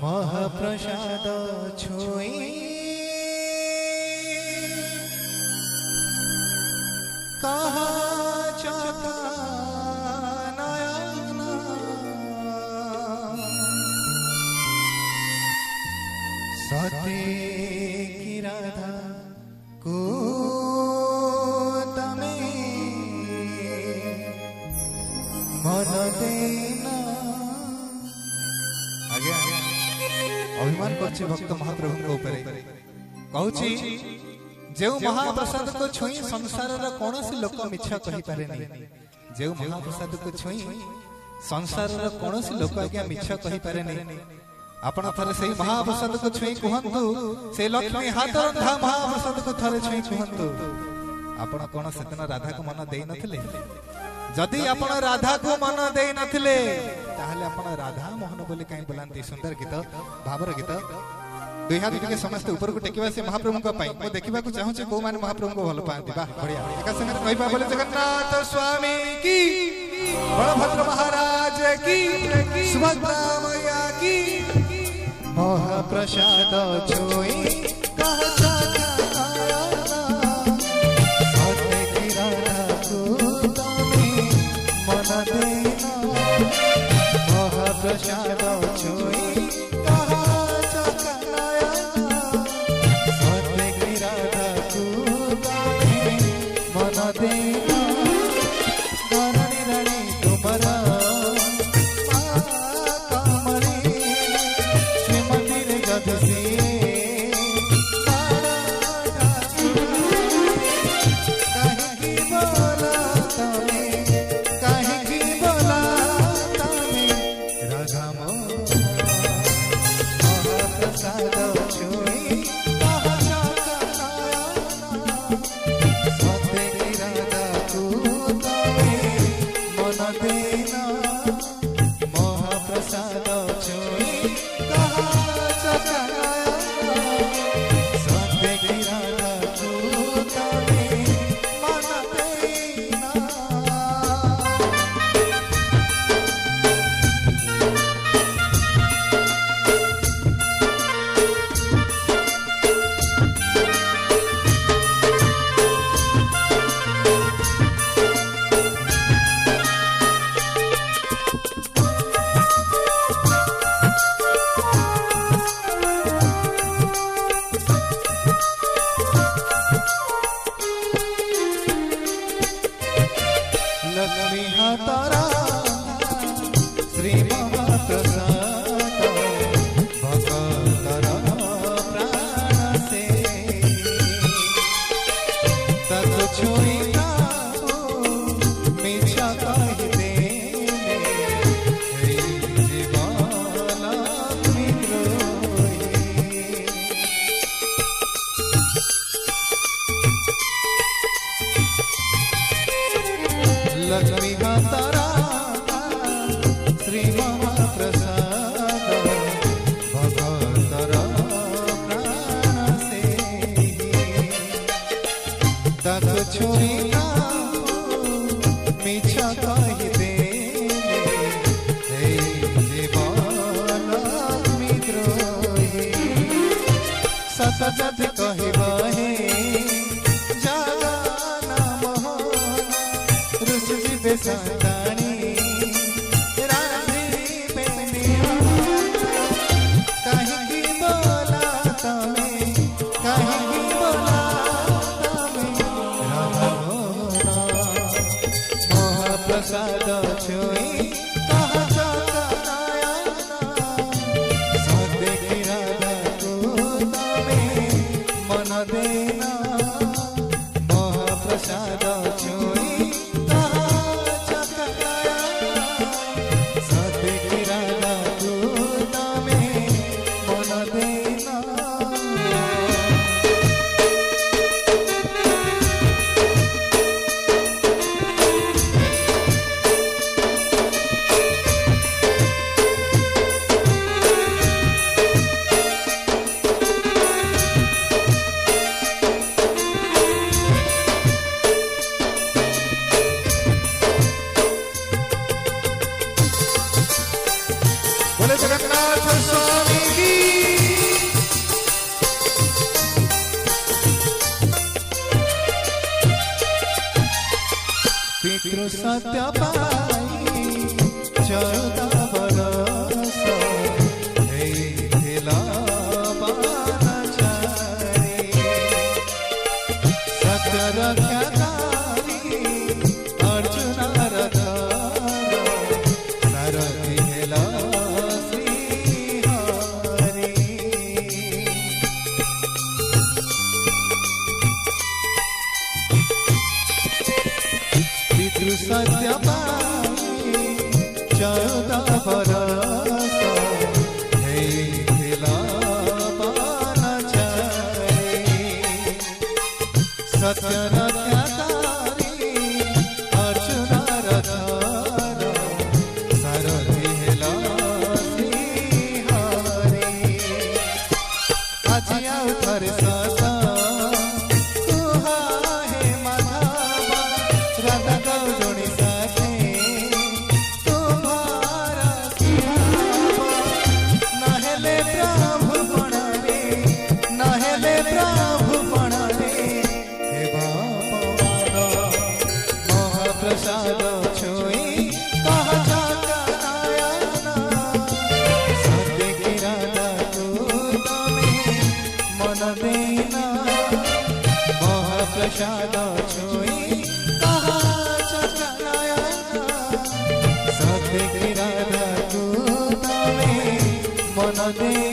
महाप्रसाद छुई कहा चका नयन सती की राधा को तमे मन देना आगे अभिमान करछि भक्त महाप्रभु ऊपर कहूछि जो महाप्रसाद को छुई संसार रा कोनोसी लोक मिछा कहि पारे नहीं जो महाप्रसाद को छुई संसार रा कोनोसी लोक आज्ञा मिछा कहि पारे नहीं आपण थरे सही महाप्रसाद को छुई कहंतु से लक्ष्मी हाथ रंधा महाप्रसाद को थरे छुई कहंतु आपण कोन सेतना राधा को मन देई नथिले जदि आपण राधा को मन देई नथिले ताहले आपण राधा मोहन बोली काई बोलांती सुंदर गीत भावर गीत दुई हाथ के समस्त ऊपर को टेकिबा से महाप्रभु को पाई मो देखिबा को चाहू छे को माने महाप्रभु को भल पांती बा बढ़िया एका संगे कहबा बोले जगन्नाथ स्वामी की बलभद्र महाराज की सुभद्रा मैया की महाप्रसाद छुई कहता सत्य की राधा को तमे मन देना महाप्रसाद छुई लक्ष्मी माता श्री महाप्रसाद भगवतर प्राण से तक छोड़ी मिछा कहि दे जीवन मिद्रोही सत जत कहबा हे संतानी राधे बेनिया कहीं की बोला तमें कहीं की बोला तमें राधा महाप्रसाद छुई कहा जाता नयना सत्य की राधा को तमें मन देना महाप्रसाद छुई पितृ सत्य पाई 14 बरस हेला बानचारी सत्य रक्षाकारी अर्जुन रथर सारथी हेला श्रीहरि पितृ सत्य पाई 14 बरस हेला बानचारी सत्य रक्षाकारी अर्जुन रथर सारथी हेला श्रीहरि आज आउ थरे सत कुहा हे माधव राधा गौरणी साथे तुम्हारा सुभाव नहेले प्रभु बणरे नहेले प्रभु बणरे हे बापमान महाप्रसाद छुई कह जगनायन सत्य की राधा तू तमे मन देना महाप्रसाद छुई कह जगनायन सत्य की राधा तू तमे मन देना